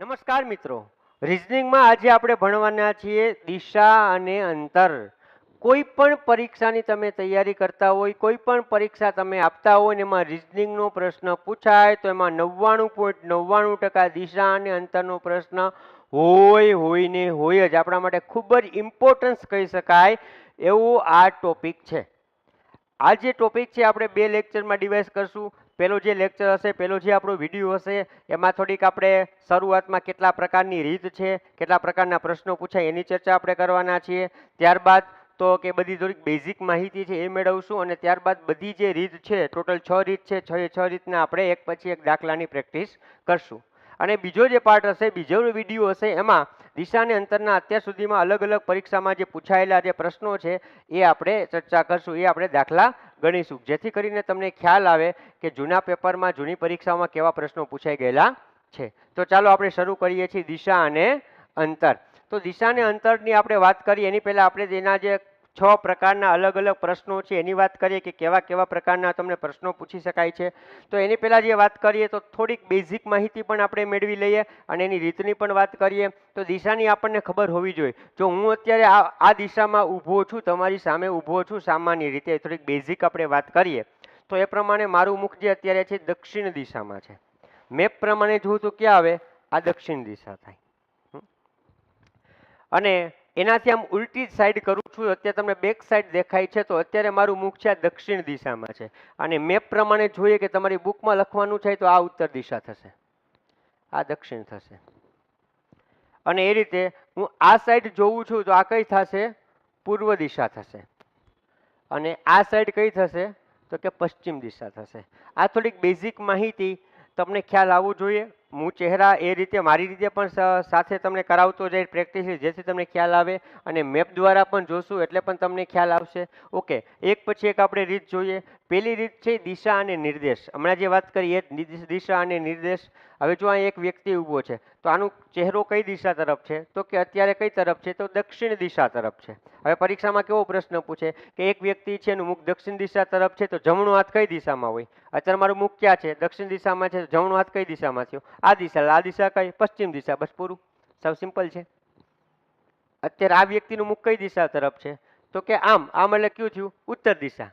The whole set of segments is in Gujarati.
નમસ્કાર મિત્રો, રિઝનિંગમાં આજે આપણે ભણવાના છીએ દિશા અને અંતર. કોઈ પણ પરીક્ષાની તમે તૈયારી કરતા હોય, કોઈ પણ પરીક્ષા તમે આપતા હોય ને એમાં રિઝનિંગનો પ્રશ્ન પૂછાય તો એમાં 99.99% દિશા અને અંતરનો પ્રશ્ન હોય ને હોય જ. આપણા માટે ખૂબ જ ઇમ્પોર્ટન્સ કહી શકાય એવું આ ટોપિક છે. આ જે ટોપિક છે આપણે બે લેક્ચરમાં ડિવાઇડ કરશું. પહેલો જે લેક્ચર હશે, પહેલો જે આપણો વિડીયો હશે, એમાં થોડીક આપણે શરૂઆતમાં કેટલા પ્રકારની રીત છે, કેટલા પ્રકારના પ્રશ્નો પૂછાય એની ચર્ચા આપણે કરવાના છીએ. ત્યારબાદ તો કે બધી થોડીક બેઝિક માહિતી છે એ મેળવશું અને ત્યારબાદ બધી જે રીત છે, ટોટલ 6 રીત છે, 6 રીતના આપણે એક પછી એક દાખલાની પ્રેક્ટિસ કરશું. અને બીજો જે પાર્ટ હશે, બીજો વિડીયો હશે, એમાં દિશા અને અંતરના અત્યાર સુધીમાં અલગ અલગ પરીક્ષામાં જે પૂછાયેલા જે પ્રશ્નો છે એ આપણે ચર્ચા કરશું, એ આપણે દાખલા ગણીશું, જેથી કરીને તમને ખ્યાલ આવે કે જૂના પેપરમાં, જૂની પરીક્ષાઓમાં કેવા પ્રશ્નો પૂછાઈ ગયેલા છે. તો ચાલો આપણે શરૂ કરીએ છીએ દિશા અને અંતર. તો દિશા અને અંતરની આપણે વાત કરીએ એની પહેલાં આપણે એના જે 6 પ્રકારના અલગ અલગ પ્રશ્નો છે એની વાત કરીએ કે કેવા કેવા પ્રકારના તમને પ્રશ્નો પૂછી શકાય છે. તો એની પહેલાં જે વાત કરીએ તો થોડીક બેઝિક માહિતી પણ આપણે મેળવી લઈએ અને એની રીતની પણ વાત કરીએ. તો દિશાની આપણને ખબર હોવી જોઈએ. જો હું અત્યારે આ દિશામાં ઊભો છું, તમારી સામે ઊભો છું, સામાન્ય રીતે થોડીક બેઝિક આપણે વાત કરીએ તો એ પ્રમાણે મારું મુખ જે અત્યારે છે દક્ષિણ દિશામાં છે. મેપ પ્રમાણે જોઉં તો ક્યાં આવે? આ દક્ષિણ દિશા થાય. અને એનાથી આમ ઉલટી સાઈડ કરું છું, અત્યારે તમને બેક સાઈડ દેખાય છે, તો અત્યારે મારું મુખ છે આ દક્ષિણ દિશામાં છે. અને મેપ પ્રમાણે જોઈએ કે તમારી બુકમાં લખવાનું છે તો આ ઉત્તર દિશા થશે, આ દક્ષિણ થશે. અને એ રીતે હું આ સાઈડ જોઉં છું તો આ કઈ થશે? પૂર્વ દિશા થશે. અને આ સાઈડ કઈ થશે? તો કે પશ્ચિમ દિશા થશે. આ થોડીક બેઝિક માહિતી તમને ખ્યાલ આવવું જોઈએ. હું ચહેરા એ રીતે મારી રીતે પણ સાથે તમને કરાવતો જઈ પ્રેક્ટિસ, જેથી તમને ખ્યાલ આવે, અને મેપ દ્વારા પણ જોશું એટલે પણ તમને ખ્યાલ આવશે. ઓકે, એક પછી એક આપણે રીત જોઈએ. પહેલી રીત છે દિશા અને નિર્દેશ. હમણાં જે વાત કરી એ દિશા અને નિર્દેશ. હવે જો અહીં એક વ્યક્તિ ઊભો છે તો આનો ચહેરો કઈ દિશા તરફ છે? તો કે અત્યારે કઈ તરફ છે? તો દક્ષિણ દિશા તરફ છે. હવે પરીક્ષામાં કેવો પ્રશ્ન પૂછે કે એક વ્યક્તિ છે એનું મુખ દક્ષિણ દિશા તરફ છે, તો જમણો હાથ કઈ દિશામાં હોય? અત્યારે મારું મુખ ક્યાં છે? દક્ષિણ દિશામાં છે. જમણો હાથ કઈ દિશામાં થયો? આ દિશા. આ દિશા કઈ? પશ્ચિમ દિશા. બસ પૂરું, સાવ સિમ્પલ છે. અત્યારે આ વ્યક્તિનું મુખ કઈ દિશા તરફ છે? તો કે આમ. આમ એટલે કયું થયું? ઉત્તર દિશા.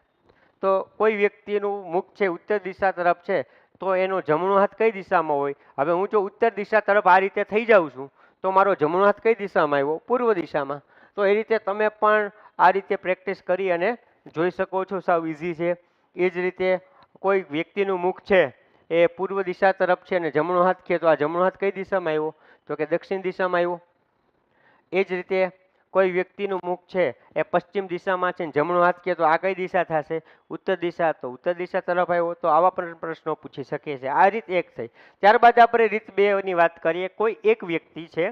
તો કોઈ વ્યક્તિનું મુખ છે ઉત્તર દિશા તરફ છે, તો એનો જમણો હાથ કઈ દિશામાં હોય? હવે હું જો ઉત્તર દિશા તરફ આ રીતે થઈ જાઉં છું તો મારો જમણો હાથ કઈ દિશામાં આવ્યો? પૂર્વ દિશામાં. તો એ રીતે તમે પણ આ રીતે પ્રેક્ટિસ કરી અને જોઈ શકો છો, સાવ ઇઝી છે. એ જ રીતે કોઈ વ્યક્તિનું મુખ છે એ પૂર્વ દિશા તરફ છે અને જમણો હાથ છે, તો આ જમણો હાથ કઈ દિશામાં આવ્યો? તો કે દક્ષિણ દિશામાં આવ્યો. એ જ રીતે કોઈ વ્યક્તિનું મુખ છે એ પશ્ચિમ દિશામાં છે, જમણો હાથ કે તો આ કઈ દિશા થશે? ઉત્તર દિશા. તો ઉત્તર દિશા તરફ આવ્યો. તો આવા પણ પ્રશ્નો પૂછી શકીએ છીએ. આ રીત એક થઈ. ત્યારબાદ આપણે રીત 2 ની વાત કરીએ. કોઈ એક વ્યક્તિ છે,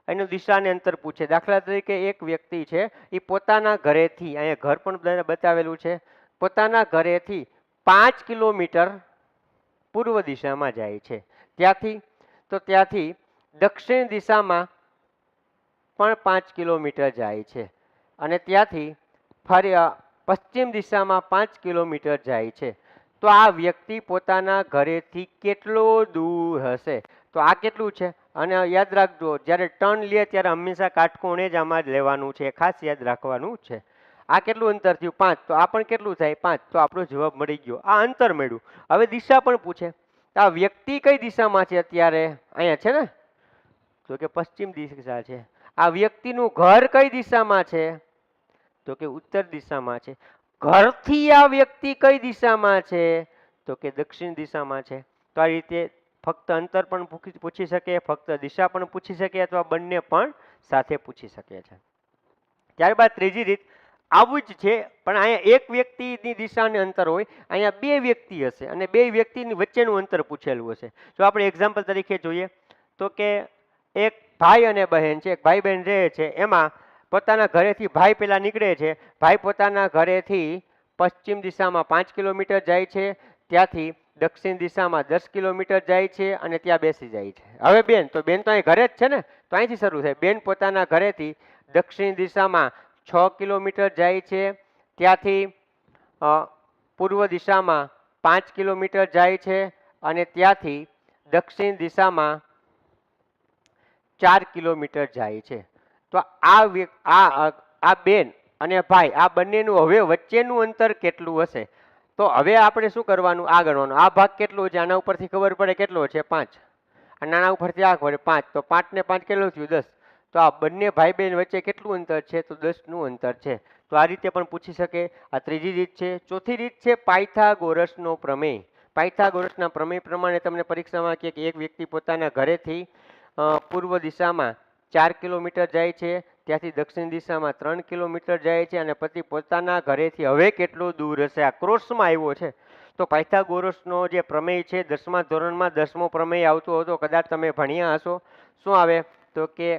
એનું દિશા અને અંતર પૂછે. દાખલા તરીકે એક વ્યક્તિ છે, એ પોતાના ઘરેથી, અહીંયા ઘર પણ બતાવેલું છે, પોતાના ઘરેથી 5 કિલોમીટર પૂર્વ દિશામાં જાય છે. ત્યાંથી દક્ષિણ દિશામાં પણ 5 કિલોમીટર જાય છે. અને ત્યાંથી ફરી પશ્ચિમ દિશામાં 5 કિલોમીટર જાય છે. તો આ વ્યક્તિ પોતાના ઘરેથી કેટલો દૂર હશે? તો આ કેટલું છે? અને યાદ રાખજો, જ્યારે ટર્ન લે ત્યારે હંમેશા કાટકોણે જ આમાં જ લેવાનું છે, ખાસ યાદ રાખવાનું છે. આ કેટલું અંતર થયું? 5. તો આ પણ કેટલું થાય? 5. તો આપણો જવાબ મળી ગયો. આ અંતર મળ્યું. હવે દિશા પણ પૂછે. આ વ્યક્તિ કઈ દિશામાં છે અત્યારે? અહીંયા છે ને, તો કે પશ્ચિમ દિશા છે. આ વ્યક્તિનું ઘર કઈ દિશામાં છે? તો કે ઉત્તર દિશામાં છે. ઘરથી આ વ્યક્તિ કઈ દિશામાં છે? તો કે દક્ષિણ દિશામાં છે. તો આ રીતે ફક્ત અંતર પણ પૂછી શકે, ફક્ત દિશા પણ પૂછી શકે, અથવા બંને પણ સાથે પૂછી શકે છે. ત્યારબાદ ત્રીજી રીત આવું જ છે, પણ અહીંયા એક વ્યક્તિની દિશા અને અંતર હોય, અહીંયા બે વ્યક્તિ હશે અને બે વ્યક્તિની વચ્ચેનું અંતર પૂછેલું હશે. જો આપણે એક્ઝામ્પલ તરીકે જોઈએ તો કે એક ભાઈ અને બહેન છે, એક ભાઈ બહેન રહે છે, એમાં પોતાના ઘરેથી ભાઈ પહેલા નીકળે છે. ભાઈ પોતાના ઘરેથી પશ્ચિમ દિશામાં 5 કિલોમીટર જાય છે, ત્યાંથી દક્ષિણ દિશામાં 10 કિલોમીટર જાય છે અને ત્યાં બેસી જાય છે. હવે બેન તો અહીં ઘરે જ છે ને, તો અહીંથી શરૂ થાય. બેન પોતાના ઘરેથી દક્ષિણ દિશામાં 6 કિલોમીટર જાય છે, ત્યાંથી પૂર્વ દિશામાં 5 કિલોમીટર જાય છે અને ત્યાંથી દક્ષિણ દિશામાં 4 કિલોમીટર જાય છે. તો આ બેન અને ભાઈ આ બંનેનું હવે વચ્ચેનું અંતર કેટલું હશે? તો હવે આપણે શું કરવાનું? આ ગણવાનું. આ ભાગ કેટલો છે? આના ઉપરથી ખબર પડે કેટલો છે? 5. અને આના ઉપરથી આ ખબર 5. તો 5 ને 5 કેટલું થયું? 10. તો આ બંને ભાઈ બહેન વચ્ચે કેટલું અંતર છે? તો 10નું અંતર છે. તો આ રીતે પણ પૂછી શકે. આ ત્રીજી રીત છે. ચોથી રીત છે પાયથાગોરસનો પ્રમેય. પાયથાગોરસના પ્રમેય પ્રમાણે તમને પરીક્ષામાં કહે કે એક વ્યક્તિ પોતાના ઘરેથી પૂર્વ દિશામાં 4 કિલોમીટર જાય છે, ત્યાંથી દક્ષિણ દિશામાં 3 કિલોમીટર જાય છે, અને પછી પોતાના ઘરેથી હવે કેટલો દૂર હશે? આ ક્રોસમાં આવ્યો છે. તો પાયથાગોરસનો જે પ્રમેય છે 10મા ધોરણમાં 10મો પ્રમેય આવતો હતો, કદાચ તમે ભણ્યા હશો. શું આવે? તો કે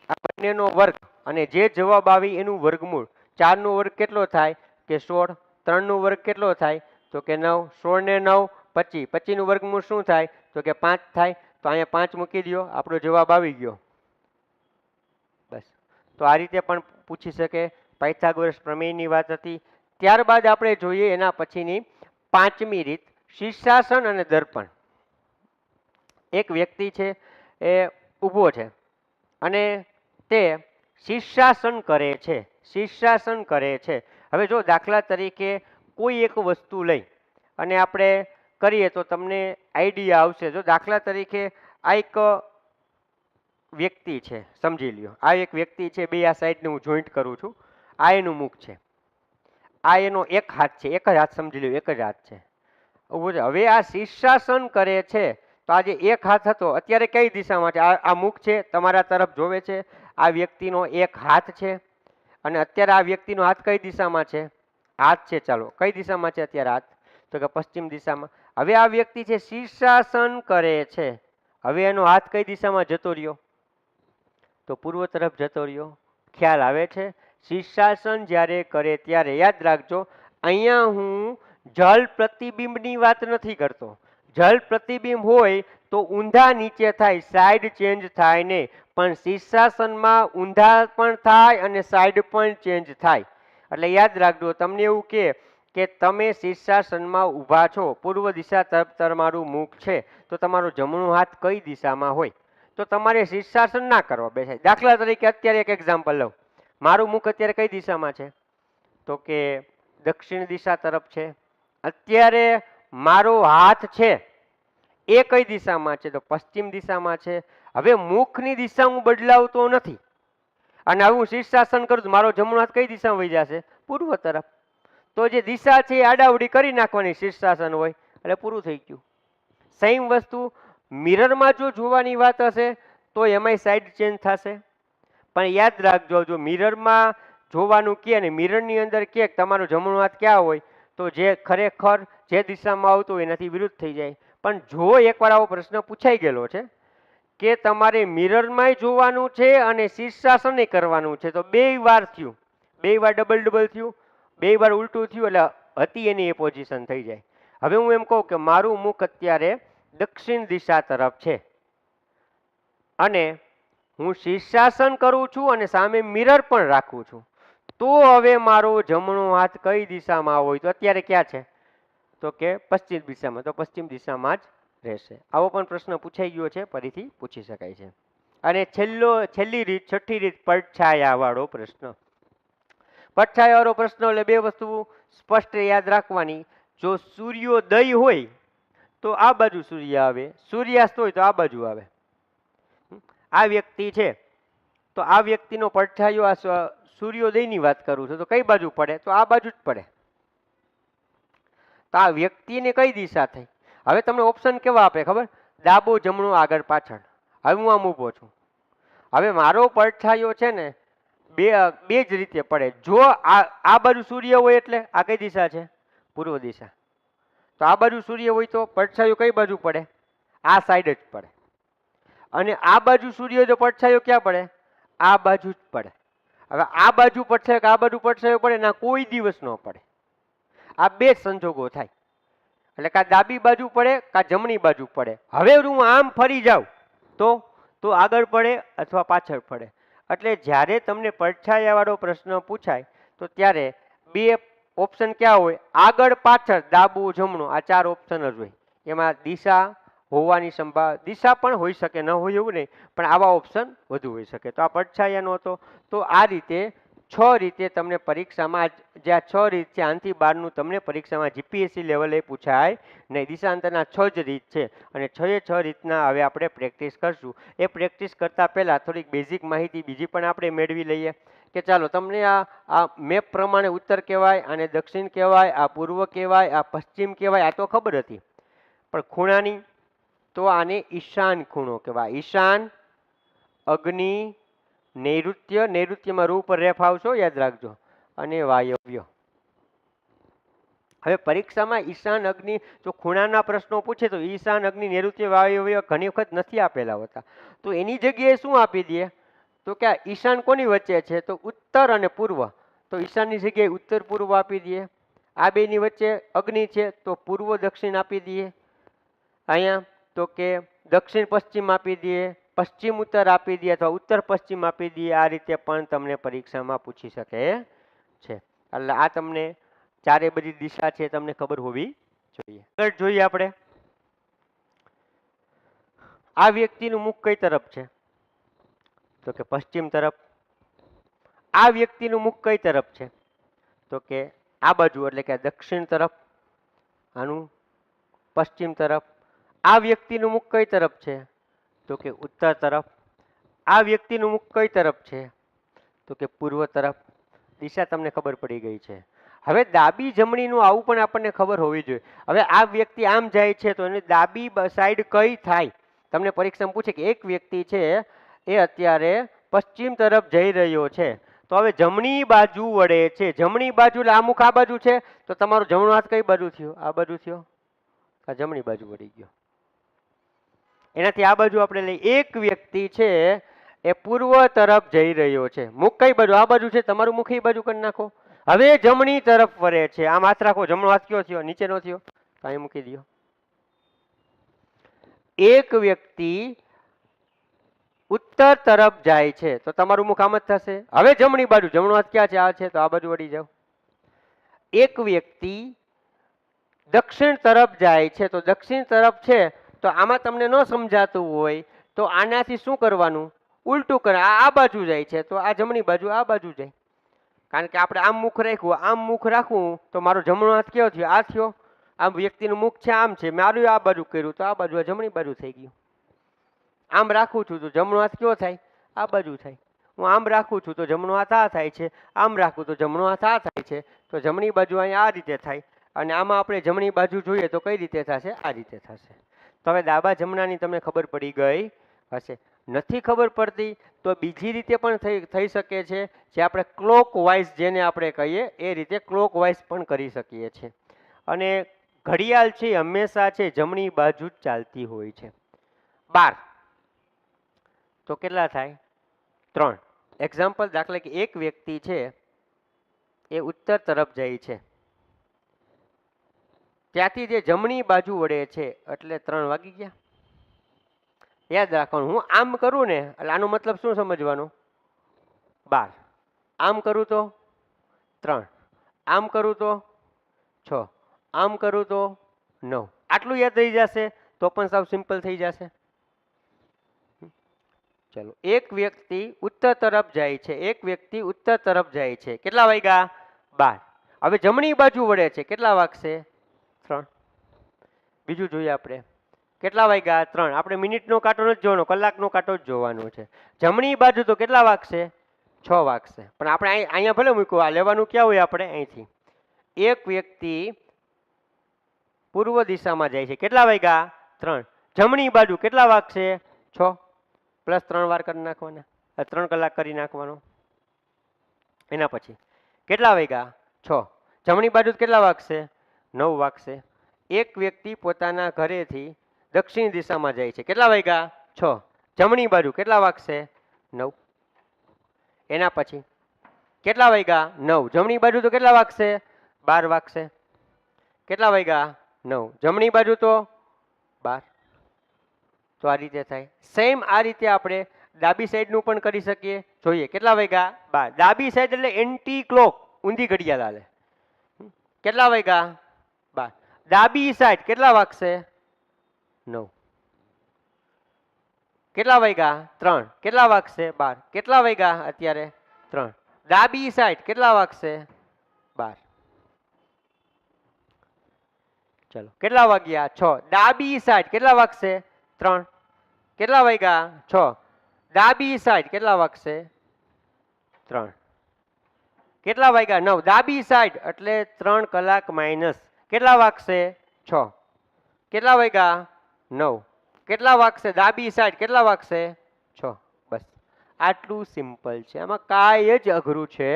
આ બંનેનો વર્ગ અને જે જવાબ આવી એનું વર્ગમૂળ. 4નો વર્ગ કેટલો થાય? કે 16. 3નો વર્ગ કેટલો થાય? તો કે 9. 16 ને 9 25. 25નું વર્ગમૂળ શું થાય? તો કે 5 થાય. તો અહીંયા 5 મૂકી દો, આપણો જવાબ આવી ગયો. બસ. તો આ રીતે પણ પૂછી શકે. પાયથાગોરસ પ્રમેયની વાત હતી. ત્યારબાદ આપણે જોઈએ એના પછીની 5મી રીત, શીર્ષાસન અને દર્પણ. એક વ્યક્તિ છે એ ઊભો છે અને તે શીર્ષાસન કરે છે. શીર્ષાસન કરે છે. હવે જો દાખલા તરીકે કોઈ એક વસ્તુ લઈ અને આપણે કરીએ તો તમને આઈડિયા આવશે. જો દાખલા તરીકે આ એક વ્યક્તિ છે, સમજી લ્યો. આ એક વ્યક્તિ છે, બે આ સાઈડને હું જોઈન્ટ કરું છું. આ એનું મુખ છે, આ એનો એક હાથ છે. એક જ હાથ સમજી લ્યો, એક જ હાથ છે. હવે આ શીર્ષાસન કરે છે. તો આ જે એક હાથ હતો અત્યારે કઈ દિશામાં છે? આ મુખ છે, તમારા તરફ જોવે છે. આ વ્યક્તિનો એક હાથ છે અને અત્યારે આ વ્યક્તિનો હાથ કઈ દિશામાં છે? હાથ છે. ચાલો, કઈ દિશામાં છે અત્યારે હાથ? તો કે પશ્ચિમ દિશામાં. હવે આ વ્યક્તિ છે શીર્ષાસન કરે છે. હવે એનો હાથ કઈ દિશામાં જતો રહ્યો? તો પૂર્વ તરફ જતો રહ્યો. ખ્યાલ આવે છે? શીર્ષાસન જ્યારે કરે ત્યારે યાદ રાખજો, અહીંયા હું જળ પ્રતિબિંબની વાત નથી કરતો. જળ પ્રતિબિંબ હોય તો ઊંધા નીચે થાય, સાઈડ ચેન્જ થાય નહીં. પણ શીર્ષાસનમાં ઊંધા પણ થાય અને સાઈડ પણ ચેન્જ થાય. એટલે યાદ રાખજો, તમને એવું કે તમે શીર્ષાસનમાં ઊભા છો, પૂર્વ દિશા તરફ તમારું મુખ છે, તો તમારો જમણો હાથ કઈ દિશામાં હોય? તો તમારે શીર્ષાસન ના કરવા બેસાય. દાખલા તરીકે અત્યારે એક એક્ઝામ્પલ લઉં. મારું મુખ અત્યારે કઈ દિશામાં છે? તો કે દક્ષિણ દિશા તરફ છે. અત્યારે મારો હાથ છે એ કઈ દિશામાં છે? તો પશ્ચિમ દિશામાં છે. હવે મુખની દિશા હું બદલાવતો નથી અને હવે હું શીર્ષાસન કરું તો મારો જમણો હાથ કઈ દિશામાં વહી જશે? પૂર્વ તરફ. તો જે દિશા છે એ આડાવડી કરી નાખવાની, શીર્ષાસન હોય એટલે પૂરું થઈ ગયું. સેમ વસ્તુ મિરરમાં જો જોવાની વાત હશે તો એમાંય સાઈડ ચેન્જ થશે. પણ યાદ રાખજો, જો મિરરમાં જોવાનું કે અને મિરરની અંદર કે તમારો જમણો હાથ ક્યાં હોય, તો જે ખરેખર જે દિશામાં આવતો હોય એનાથી વિરુદ્ધ થઈ જાય. પણ જો એકવાર આવો પ્રશ્ન પૂછાઈ ગયેલો છે કે તમારે મિરરમાંય જોવાનું છે અને શીર્ષાસન કરવાનું છે, તો 2 વાર થયું, 2 વાર ડબલ થયું, 2 વાર ઉલટું થયું, એટલે હતી એની એ પોઝિશન થઈ જાય. હવે હું એમ કહું કે મારું મુખ અત્યારે દક્ષિણ દિશા તરફ છે અને હું શીર્ષાસન કરું છું અને સામે મિરર પણ રાખું છું, તો હવે મારો જમણો હાથ કઈ દિશામાં હોય? તો અત્યારે ક્યાં છે? તો કે પશ્ચિમ દિશામાં. તો પશ્ચિમ દિશામાં જ રહેશે. આવો પણ પ્રશ્ન પૂછાઈ ગયો છે, ફરીથી પૂછી શકાય છે. અને છેલ્લી રીત, છઠ્ઠી રીત, પડછાયાવાળો પ્રશ્ન. પડછાયાવાળો પ્રશ્ન એટલે 2 વસ્તુ સ્પષ્ટ યાદ રાખવાની. જો સૂર્યોદય હોય તો આ બાજુ સૂર્ય આવે, સૂર્યાસ્ત હોય તો આ બાજુ આવે. આ વ્યક્તિ છે તો આ વ્યક્તિનો પડછાયો આ સૂર્યોદયની વાત કરું છું તો કઈ બાજુ પડે? તો આ બાજુ જ પડે. તો આ વ્યક્તિને કઈ દિશા થઈ? હવે તમને ઓપ્શન કેવા આપે ખબર? ડાબો, જમણો, આગળ, પાછળ. હવે હું આમ ઊભો છું. હવે મારો પડછાયો છે ને બે જ રીતે પડે. જો આ બાજુ સૂર્ય હોય એટલે આ કઈ દિશા છે? પૂર્વ દિશા. તો આ બાજુ સૂર્ય હોય તો પડછાયો કઈ બાજુ પડે? આ સાઈડ જ પડે. અને આ બાજુ સૂર્ય જો પડછાયો ક્યાં પડે? આ બાજુ જ પડે. હવે આ બાજુ પડછાયો કે આ બાજુ પડછાયો પડે ના, કોઈ દિવસ ન પડે. આ 2 સંજોગો થાય. એટલે કાં ડાબી બાજુ પડે કાં જમણી બાજુ પડે. હવે હું આમ ફરી જાઉં તો આગળ પડે અથવા પાછળ પડે. એટલે જ્યારે તમને પડછાયાવાળો પ્રશ્ન પૂછાય તો ત્યારે 2 ઓપ્શન ક્યાં હોય? આગળ, પાછળ, ડાબું, જમણું. આ 4 ઓપ્શન જ હોય. એમાં દિશા હોવાની સંભાવના, દિશા પણ હોઈ શકે, ન હોય એવું નહીં, પણ આવા ઓપ્શન વધુ હોઈ શકે. તો આ પડછાયાનો હતો. તો આ રીતે 6 રીતે તમને પરીક્ષામાં, જે આ 6 રીત છે, આનાથી બહારનું તમને પરીક્ષામાં જીપીએસસી લેવલે પૂછાય નહીં. દિશાંતરના 6 જ રીત છે અને 6 રીતના હવે આપણે પ્રેક્ટિસ કરશું. એ પ્રેક્ટિસ કરતાં પહેલાં થોડીક બેઝિક માહિતી બીજી પણ આપણે મેળવી લઈએ કે ચાલો તમને આ મેપ પ્રમાણે ઉત્તર કહેવાય, આને દક્ષિણ કહેવાય, આ પૂર્વ કહેવાય, આ પશ્ચિમ કહેવાય, આ તો ખબર હતી. પણ ખૂણાની તો આને ઈશાન ખૂણો કહેવાય. ઈશાન, અગ્નિ, નૈઋત્ય, નૈઋત્યમાં રૂ પર રેફ આવશો, યાદ રાખજો, અને વાયવ્ય. હવે પરીક્ષામાં ઈશાન, અગ્નિ, જો ખૂણાના પ્રશ્નો પૂછે તો ઈશાન, અગ્નિ, નૈઋત્ય, વાયવ્ય ઘણી વખત નથી આપેલા હોતા. તો એની જગ્યાએ શું આપી દે તો કે આ ઈશાન કોની વચ્ચે છે તો ઉત્તર અને પૂર્વ. તો ઈશાનની જગ્યાએ ઉત્તર પૂર્વ આપી દઈએ. આ બેની વચ્ચે અગ્નિ છે તો પૂર્વ દક્ષિણ આપી દઈએ. અહીંયા તો કે દક્ષિણ પશ્ચિમ આપી દઈએ, પશ્ચિમ ઉત્તર આપી દઈએ, અથવા ઉત્તર પશ્ચિમ આપી દઈએ. આ રીતે પણ તમને પરીક્ષામાં પૂછી શકે છે. એટલે આ તમને ચારે બધી દિશા છે તમને ખબર હોવી જોઈએ. આગળ જોઈએ આપણે, આ વ્યક્તિનું મુખ કઈ તરફ છે તો કે પશ્ચિમ તરફ. આ વ્યક્તિનું મુખ કઈ તરફ છે તો કે આ બાજુ, એટલે કે દક્ષિણ તરફ, આનું પશ્ચિમ તરફ. આ વ્યક્તિનું મુખ કઈ તરફ છે તો કે ઉત્તર તરફ. આ વ્યક્તિનું મુખ કઈ તરફ છે તો કે પૂર્વ તરફ. દિશા તમને ખબર પડી ગઈ છે. હવે ડાબી જમણીનું આવું પણ આપણને ખબર હોવી જોઈએ. હવે આ વ્યક્તિ આમ જાય છે તો એની ડાબી સાઈડ કઈ થાય? તમને પરીક્ષામાં પૂછે કે એક વ્યક્તિ છે એ અત્યારે પશ્ચિમ તરફ જઈ રહ્યો છે, તો હવે જમણી બાજુ વળે છે. જમણી બાજુ એટલે આ મુખ આ બાજુ છે, તો તમારો જમણો હાથ કઈ બાજુ થયો? આ બાજુ થયો. આ જમણી બાજુ વળી ગયો. એનાથી આ બાજુ આપણે લઈ, એક વ્યક્તિ છે એ પૂર્વ તરફ જઈ રહ્યો છે. મુખ કઈ બાજુ? આ બાજુ છે. તમારું મુખ એ બાજુ કરી નાખો. હવે જમણી તરફ વળે છે. આમ હાથ રાખો. જમણો હાથ કયો થયો? નીચેનો થયો. અહીં મૂકી દો. એક વ્યક્તિ ઉત્તર તરફ જાય છે તો તમારું મુખ આમ જ થશે. હવે જમણી બાજુ, જમણો હાથ ક્યાં છે? આ છે, તો આ બાજુ વળી જાઓ. એક વ્યક્તિ દક્ષિણ તરફ જાય છે તો દક્ષિણ તરફ છે, તો આમાં તમને ન સમજાતું હોય તો આનાથી શું કરવાનું? ઉલટું કરે. આ બાજુ જાય છે તો આ જમણી બાજુ આ બાજુ જાય. કારણ કે આપણે આમ મુખ રાખ્યું, આમ મુખ રાખવું તો મારો જમણો હાથ કયો થયો? આ થયો. આ વ્યક્તિનું મુખ છે આમ છે, મારું આ બાજુ કર્યું તો આ બાજુ આ જમણી બાજુ થઈ ગયું. આમ રાખું છું તો જમણો હાથ કયો થાય? આ બાજુ થાય. હું આમ રાખું છું તો જમણો હાથ આ થાય છે, આમ રાખું તો જમણો હાથ આ થાય છે. તો જમણી બાજુ અહીંયા આ રીતે થાય. અને આમાં આપણે જમણી બાજુ જોઈએ તો કઈ રીતે થશે? આ રીતે થશે. તો હવે ડાબા જમણાની તમને ખબર પડી ગઈ હશે. નથી ખબર પડતી તો બીજી રીતે પણ થઈ શકે છે, જે આપણે ક્લોક વાઇઝ જેને આપણે કહીએ એ રીતે ક્લોક વાઇઝ પણ કરી શકીએ છીએ. અને ઘડિયાળ છે હંમેશા છે જમણી બાજુ જ ચાલતી હોય છે. 12 તો કેટલા થાય? 3. એક્ઝામ્પલ, દાખલા કે એક વ્યક્તિ છે એ ઉત્તર તરફ જાય છે, ત્યાંથી જે જમણી બાજુ વળે છે એટલે 3 વાગી ગયા. યાદ રાખવાનું, હું આમ કરું ને એટલે આનો મતલબ શું સમજવાનો? 12. આમ કરું તો 3, આમ કરું તો 6, આમ કરું તો 9. આટલું યાદ રહી જશે તો પણ સાવ સિમ્પલ થઈ જશે. ચલો, એક વ્યક્તિ ઉત્તર તરફ જાય છે. એક વ્યક્તિ ઉત્તર તરફ જાય છે. કેટલા વાગ્યા? 12. હવે જમણી બાજુ વળે છે. કેટલા વાગશે? 3. બીજું જોઈએ આપણે. કેટલા વાગ્યા? 3. આપણે મિનિટનો કાંટો નથી જોવાનો, કલાકનો કાંટો જ જોવાનો છે. જમણી બાજુ તો કેટલા વાગશે? 6 વાગશે. પણ આપણે અહીંયા ભલે મૂક્યું, આ લેવાનું ક્યાં હોય આપણે? અહીંથી. એક વ્યક્તિ પૂર્વ દિશામાં જાય છે. કેટલા વાગ્યા? 3. જમણી બાજુ કેટલા વાગશે? 6 પ્લસ 3 વાર કરી નાખવાના, 3 કલાક કરી નાખવાનો. એના પછી કેટલા વાગ્યા? 6. જમણી બાજુ કેટલા વાગશે? 9 વાગશે. એક વ્યક્તિ પોતાના ઘરેથી દક્ષિણ દિશામાં જાય છે. કેટલા વાગ્યા? 6. જમણી બાજુ કેટલા વાગશે? 9. એના પછી કેટલા વાગ્યા? 9. જમણી બાજુ તો કેટલા વાગશે? 12 વાગશે. કેટલા વાગ્યા? 9. જમણી બાજુ તો 12. તો આ રીતે થાય. સેમ આ રીતે આપણે ડાબી સાઈડનું પણ કરી શકીએ. જોઈએ કેટલા વાગ્યા? 12. ડાબી સાઈડ એટલે એન્ટી ક્લોક, ઊંધી ઘડિયાળ હાલે. કેટલા વાગ્યા? 12. ડાબી સાઈડ કેટલા વાગશે? 9. કેટલા વાગ્યા 3, કેટલા વાગશે 12, કેટલા વાગ્યા અત્યારે 3, ડાબી સાઈડ કેટલા વાગશે 12, ચલો કેટલા વાગ્યા 6, ડાબી સાઈડ કેટલા વાગશે 3, કેટલા વાગ્યા 6, ડાબી સાઈડ કેટલા વાગશે 3, કેટલા વાગ્યા 9, ડાબી સાઈડ એટલે 3 કલાક માઇનસ કેટલા વાગશે 6, કેટલા વાગ્યા 9, કેટલા વાગશે ડાબી સાઈડ કેટલા વાગશે 6, બસ આટલું સિમ્પલ છે, આમાં કાંઈ જ અઘરું છે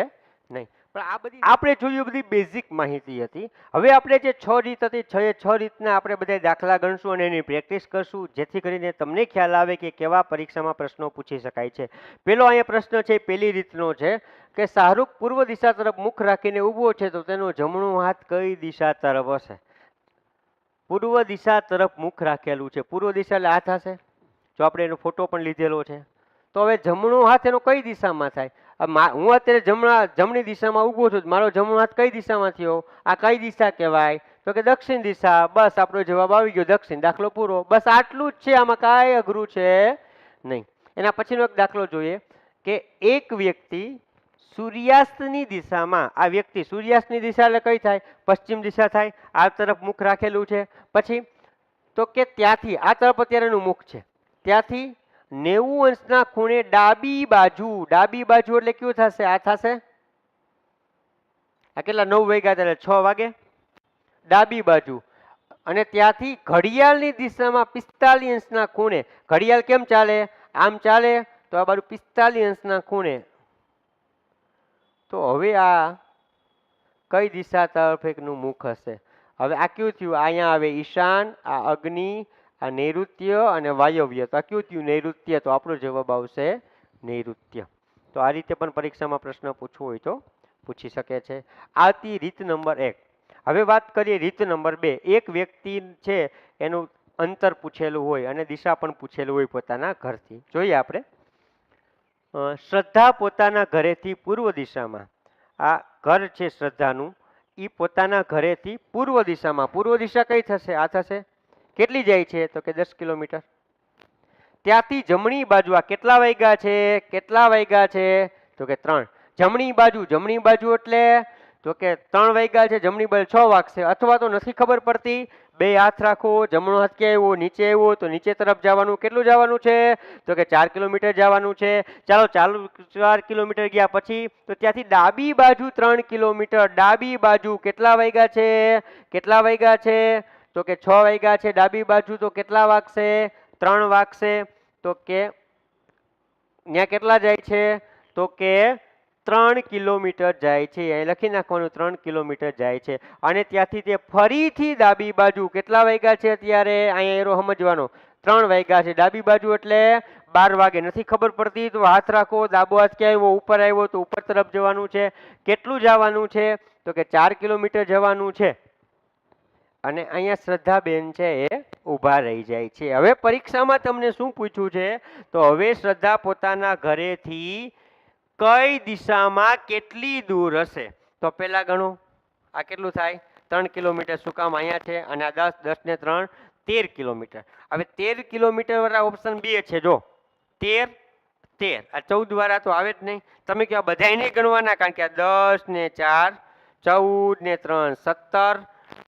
નહીં. પણ આ બધી આપણે જોયું બધી બેઝિક માહિતી હતી. હવે આપણે જે 6 રીત હતી 6 રીતના આપણે બધા દાખલા ગણશું અને એની પ્રેક્ટિસ કરશું, જેથી કરીને તમને ખ્યાલ આવે કે કેવા પરીક્ષામાં પ્રશ્નો પૂછી શકાય છે. પેલો અહીંયા પ્રશ્ન છે, પહેલી રીતનો છે કે શાહરૂખ પૂર્વ દિશા તરફ મુખ રાખીને ઊભો છે તો તેનો જમણો હાથ કઈ દિશા તરફ હશે? પૂર્વ દિશા તરફ મુખ રાખેલું છે, પૂર્વ દિશા એટલે હાથ હશે. જો આપણે એનો ફોટો પણ લીધેલો છે, તો હવે જમણો હાથ એનો કઈ દિશામાં થાય? હું અત્યારે જમણી દિશામાં ઊભો છું, મારો જમણો હાથ કઈ દિશામાં થયો? આ કઈ દિશા કહેવાય? તો કે દક્ષિણ દિશા. બસ આપણો જવાબ આવી ગયો દક્ષિણ, દાખલો પૂરો. બસ આટલું જ છે, આમાં કાંઈ અઘરું છે નહીં. એના પછીનો એક દાખલો જોઈએ કે એક વ્યક્તિ સૂર્યાસ્તની દિશામાં, આ વ્યક્તિ સૂર્યાસ્તની દિશા એટલે કઈ થાય? પશ્ચિમ દિશા થાય. આ તરફ મુખ રાખેલું છે. પછી તો કે ત્યાંથી આ તરફ અત્યારે એનું મુખ છે, ત્યાંથી 90 અંશના ખૂણે ડાબી બાજુ એટલે કયું થશે? આ થશે. આ કેટલા 9 વાગ્યા એટલે 6 વાગે ડાબી બાજુ. અને ત્યાંથી ઘડિયાળની દિશામાં 45 અંશના ખૂણે, ઘડિયાળ કેમ ચાલે? આમ ચાલે, તો આ બાજુ 45 અંશના ખૂણે. તો હવે આ કઈ દિશા તરફ એકનું મુખ હશે? હવે આ કયું થયું? અહીંયા આવે ઈશાન, આ અગ્નિ, આ નૈઋત્ય અને વાયવ્ય. તો આ કયું થયું? નૈઋત્ય. તો આપણો જવાબ આવશે નૈઋત્ય. તો આ રીતે પણ પરીક્ષામાં પ્રશ્ન પૂછવો હોય તો પૂછી શકે છે. આથી રીત નંબર 1. હવે વાત કરીએ રીત નંબર 2. એક વ્યક્તિ છે એનું અંતર પૂછેલું હોય અને દિશા પણ પૂછેલું હોય પોતાના ઘરથી. જોઈએ આપણે. શ્રદ્ધા પોતાના ઘરેથી પૂર્વ દિશામાં, આ ઘર છે શ્રદ્ધાનું, એ પોતાના ઘરેથી પૂર્વ દિશામાં, પૂર્વ દિશા કઈ થશે? આ થશે. કેટલી જાય છે? તો કે 10 કિલોમીટર. ત્યાંથી જમણી બાજુ, આ કેટલા વાગ્યા છે? કેટલા વાગ્યા છે? તો કે 3. જમણી બાજુ એટલે તો કે 3 વાગ્યા છે, જમણી બાજુ 6 વાગશે. અથવા તો નથી ખબર પડતી, બે હાથ રાખો, જમણો હાથ ક્યાં આવ્યો? નીચે આવ્યો, તો નીચે તરફ જવાનું. કેટલું જવાનું છે? તો કે 4 કિલોમીટર જવાનું છે. ચાલો 4 કિલોમીટર ગયા પછી તો ત્યાંથી ડાબી બાજુ 3 કિલોમીટર. ડાબી બાજુ કેટલા વાગ્યા છે? કેટલા વાગ્યા છે? તો કે 6 વાગ્યા છે. ડાબી બાજુ તો કેટલા વાગશે? 3 વાગશે. તો કે ત્યાં કેટલા જાય છે? તો કે 3 કિલોમીટર જાય છે. અહીં લખી નાખવાનું 3 કિલોમીટર જાય છે. અને ત્યાંથી તે ફરીથી ડાબી બાજુ, કેટલા વાગ્યા છે અત્યારે? અહીંયા એરો સમજવાનો, 3 વાગ્યા છે. ડાબી બાજુ એટલે 12 વાગે. નથી ખબર પડતી તો હાથ રાખો, ડાબો હાથ ક્યાં આવ્યો? ઉપર આવ્યો, તો ઉપર તરફ જવાનું છે. કેટલું જવાનું છે? તો કે 4 કિલોમીટર જવાનું છે. અને અહીંયા શ્રદ્ધાબેન છે એ ઊભા રહી જાય છે. હવે પરીક્ષામાં તમને શું પૂછ્યું છે? તો હવે શ્રદ્ધા પોતાના ઘરેથી કઈ દિશામાં કેટલી દૂર હશે? તો પહેલા ગણો, આ કેટલું થાય? 3 કિલોમીટર. શું કામ? અહીંયા છે. અને આ 10, 10 ને 3 13 કિલોમીટર. હવે 13 કિલોમીટર વાળા ઓપ્શન 2 છે. જો 13, 13, આ 14 વાળા તો આવે જ નહીં. તમે કહો બધાય નહીં ગણવાના, કારણ કે આ 10 ને 4 14 ને 3 17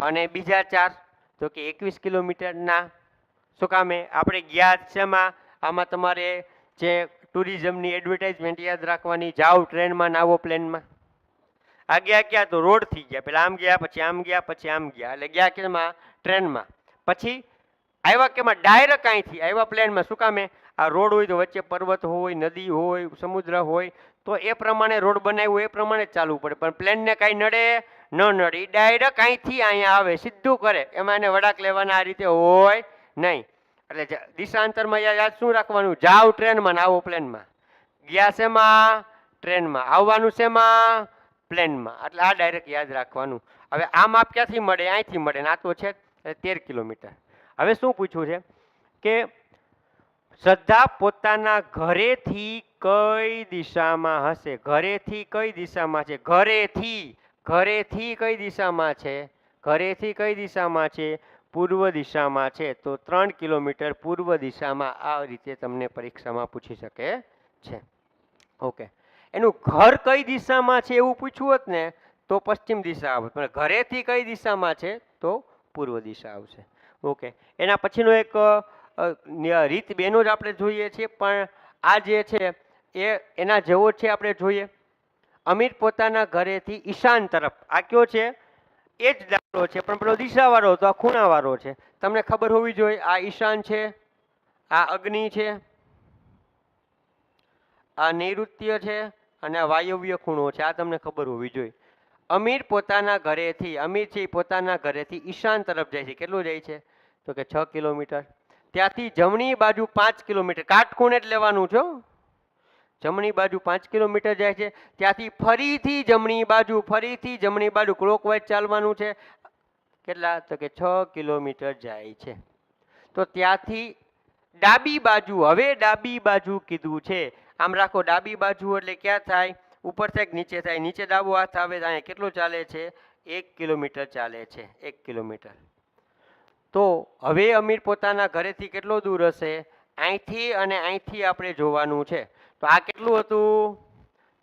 અને બીજા 4 તો કે 21 કિલોમીટરના. શું કામે? આપણે ગયા છેમાં, આમાં તમારે જે ટુરિઝમની એડવર્ટાઇઝમેન્ટ યાદ રાખવાની. જાઓ ટ્રેનમાં ને આવો પ્લેનમાં. આ ગયા ક્યાં? તો રોડ થઈ ગયા. પેલા આમ ગયા, પછી આમ ગયા, પછી આમ ગયા. એટલે ગયા કેમાં? ટ્રેનમાં. પછી આવ્યા કેમાં? ડાયરેક્ટ અહીંથી આવ્યા પ્લેનમાં. શું કામે? આ રોડ હોય તો વચ્ચે પર્વત હોય, નદી હોય, સમુદ્ર હોય, તો એ પ્રમાણે રોડ બનાવ્યો, એ પ્રમાણે જ ચાલવું પડે. પણ પ્લેનને કાંઈ નડે ન નડે, એ ડાયરેક્ટ અહીંથી અહીંયા આવે, સીધું કરે. એમાં એને વળાક લેવાના આ રીતે હોય નહીં. એટલે દિશાંતરમાં યાદ શું રાખવાનું? જાઓ ટ્રેનમાં ને આવો પ્લેનમાં. ગયા શેમાં? ટ્રેનમાં. આવવાનું શેમાં? પ્લેનમાં. એટલે આ ડાયરેક્ટ યાદ રાખવાનું. હવે આ માપ ક્યાંથી મળે? અહીંથી મળે. ને આ તો છે 13 કિલોમીટર. હવે શું પૂછ્યું છે કે શ્રદ્ધા પોતાના ઘરેથી કઈ દિશામાં હશે? ઘરેથી કઈ દિશામાં છે? ઘરેથી કઈ દિશામાં છે? ઘરેથી કઈ દિશામાં છે? પૂર્વ દિશામાં છે તો 3 કિલોમીટર પૂર્વ દિશામાં આ રીતે તમને પરીક્ષામાં પૂછી શકે છે. ઓકે, એનું ઘર કઈ દિશામાં છે એવું પૂછ્યું હોત ને તો પશ્ચિમ દિશા આવે, પણ ઘરેથી કઈ દિશામાં છે તો પૂર્વ દિશા આવશે. ઓકે, એના પછીનો એક રીત બેનો જ આપણે જોઈએ છીએ, પણ આ જે છે એ એના જેવો છે. આપણે જોઈએ અમીર પોતાના ઘરેથી ઈશાન તરફ, આ કયો છે એ જ દાખલો છે પણ પેલો દિશાવાળો તો આ ખૂણાવાળો છે. તમને ખબર હોવી જોઈએ આ ઈશાન છે, આ અગ્નિ છે, આ નૈઋત્ય છે અને આ વાયવ્ય ખૂણો છે. આ તમને ખબર હોવી જોઈએ. અમીર પોતાના ઘરેથી, અમીર છે પોતાના ઘરેથી ઈશાન તરફ જાય છે. કેટલું જાય છે તો કે 6 કિલોમીટર. ત્યાંથી જમણી બાજુ 5 કિલોમીટર, કાટખૂણે જ લેવાનું છો. જમણી બાજુ 5 કિલોમીટર જાય છે. ત્યાંથી ફરીથી જમણી બાજુ ક્લોકવાઇઝ ચાલવાનું છે. કેટલા તો કે 6 કિલોમીટર જાય છે. તો ત્યાંથી ડાબી બાજુ, હવે ડાબી બાજુ કીધું છે. આમ રાખો, ડાબી બાજુ એટલે ક્યાં થાય, ઉપર થાય કે નીચે થાય? નીચે ડાબો હાથ આવે. અહીંયા કેટલું ચાલે છે? 1 કિલોમીટર ચાલે છે. 1 કિલોમીટર. તો હવે અમીર પોતાના ઘરેથી કેટલો દૂર હશે? અહીંથી અને અહીંથી આપણે જોવાનું છે. તો આ કેટલું હતું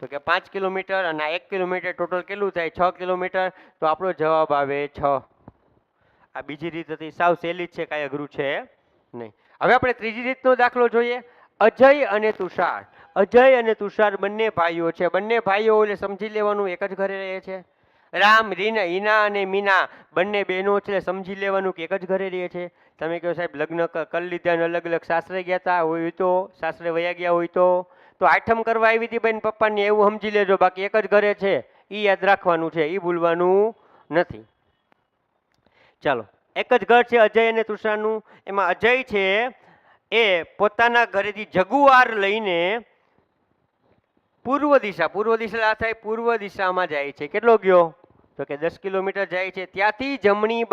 તો કે 5 કિલોમીટર અને આ 1 કિલોમીટર, ટોટલ કેટલું થાય? 6 કિલોમીટર. તો આપણો જવાબ આવે 6. આ બીજી રીત હતી, સાવ સહેલી જ છે, કાંઈ અઘરું છે નહીં. હવે આપણે ત્રીજી રીતનો દાખલો જોઈએ. અજય અને તુષાર. અજય અને તુષાર બંને ભાઈઓ છે. બંને ભાઈઓ એટલે સમજી લેવાનું એક જ ઘરે રહે છે. રામ, રીના, હિના અને મીના બંને બહેનો છે. સમજી લેવાનું કે એક જ ઘરે રહે છે. તમે કહો સાહેબ લગ્ન કરી લીધા અને અલગ અલગ સાસરે ગયા હતા હોય તો, સાસરે વયા ગયા હોય તો આઠમ કરવા આવી હતી બેન પપ્પાની, એવું સમજી લેજો. બાકી એક જ ઘરે છે એ યાદ રાખવાનું છે, એ ભૂલવાનું નથી. ચાલો, એક જ ઘર છે અજય અને તુષારનું. એમાં અજય છે એ પોતાના ઘરેથી જગુઆર લઈને પૂર્વ દિશા આ થાય પૂર્વ દિશામાં જાય છે. કેટલો ગયો તો કે 10 કિલોમીટર જાય છે. ત્યાંથી જમણી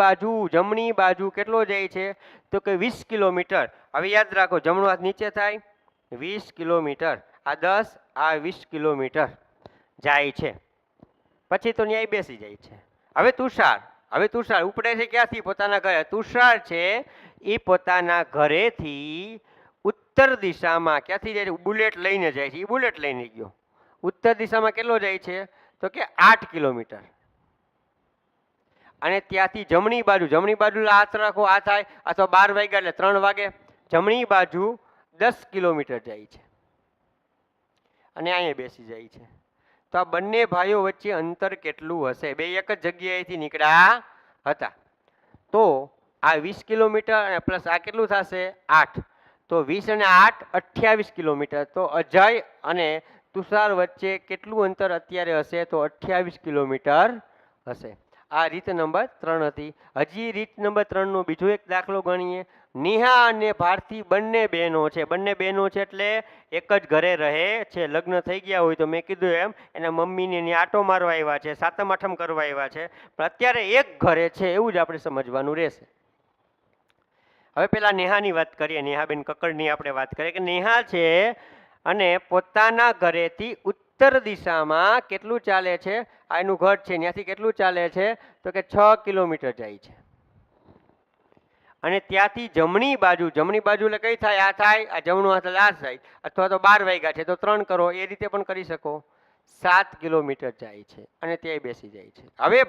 બાજુ કેટલો જાય છે તો કે 20 કિલોમીટર. હવે યાદ રાખો, જમણો હાથ નીચે થાય, 20 કિલોમીટર. આ 10, આ 20 કિલોમીટર જાય છે. પછી તો ન્યાય બેસી જાય છે. હવે તુષાર ઉપડે છે ક્યાંથી? પોતાના ઘરે. તુષાર છે એ પોતાના ઘરેથી ઉત્તર દિશામાં ક્યાંથી જાય? બુલેટ લઈને જાય છે. એ બુલેટ લઈને ગયો. ઉત્તર દિશામાં કેટલો જાય છે તો કે 8 કિલોમીટર. અને ત્યાંથી જમણી બાજુ હાથ રાખો, આ થાય અથવા 12 વાગ્યા એટલે 3 વાગે. જમણી બાજુ 10 કિલોમીટર જાય છે અને અહીંયા બેસી જાય છે. તો આ બંને ભાઈઓ વચ્ચે અંતર કેટલું હશે? બે એક જ જગ્યાએથી નીકળ્યા હતા. તો આ 20 કિલોમીટર અને પ્લસ આ કેટલું થશે? 8. તો 20 અને 8 28 કિલોમીટર. તો અજય અને તુષાર વચ્ચે કેટલું અંતર અત્યારે હશે? તો 28 કિલોમીટર હશે. આ રીત નંબર 3 હતી. હજી રીત નંબર 3 નો બીજો એક દાખલો ગણીએ. નેહા અને ભારતી બંને બહેનો છે એટલે એક જ ઘરે રહે છે. લગ્ન થઈ ગયા હોય તો મેં કીધું એમ એના મમ્મીને આટો મારવા આવ્યા છે, સાતમ આઠમ કરવા આવ્યા છે, પણ અત્યારે એક ઘરે છે એવું જ આપણે સમજવાનું રહેશે. હવે પેલા નેહાની વાત કરીએ, નેહાબેન કક્કડની આપણે વાત કરીએ કે નેહા છે અને પોતાના ઘરેથી ઉત્તર દિશામાં કેટલું ચાલે છે? આ એનું ઘર છે, ત્યાંથી કેટલું ચાલે છે તો કે 6 કિલોમીટર જાય છે. અને ત્યાંથી જમણી બાજુ એટલે કઈ થાય? આ થાય, આ જમણો હાથ આ થાય, અથવા તો 12 વાગ્યા છે તો 3 કરો, એ રીતે પણ કરી શકો. 7 કિલોમીટર જાય છે અને ત્યાં બેસી જાય છે. હવે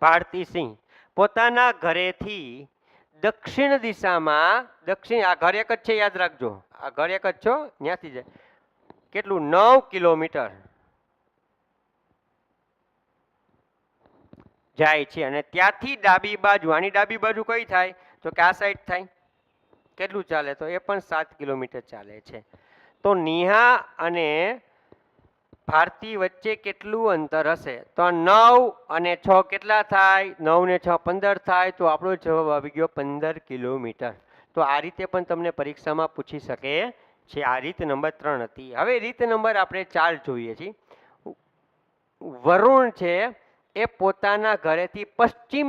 ભારતી સિંહ પોતાના ઘરેથી દક્ષિણ દિશામાં, આ ઘર એક જ છે યાદ રાખજો, આ ઘર એક જ છો, ત્યાંથી જાય કેટલું? 9 કિલોમીટર જાય છે. અને ત્યાંથી ડાબી બાજુ, આની ડાબી બાજુ કઈ થાય તો કે આ સાઈડ થાય. કેટલું ચાલે? તો એ પણ 7 કિલોમીટર ચાલે છે. તો નેહા અને ભારતી વચ્ચે કેટલું અંતર હશે? તો 9 અને 6 કેટલા થાય? 9 ને 6 15 થાય. તો આપણો જવાબ આવી ગયો 15 કિલોમીટર. તો આ રીતે પણ તમને પરીક્ષામાં પૂછી શકે છે. આ રીત નંબર 3 હતી. હવે રીત નંબર આપણે 4 જોઈએ છીએ. વરુણ છે એ પોતાના ઘરેથી પશ્ચિમ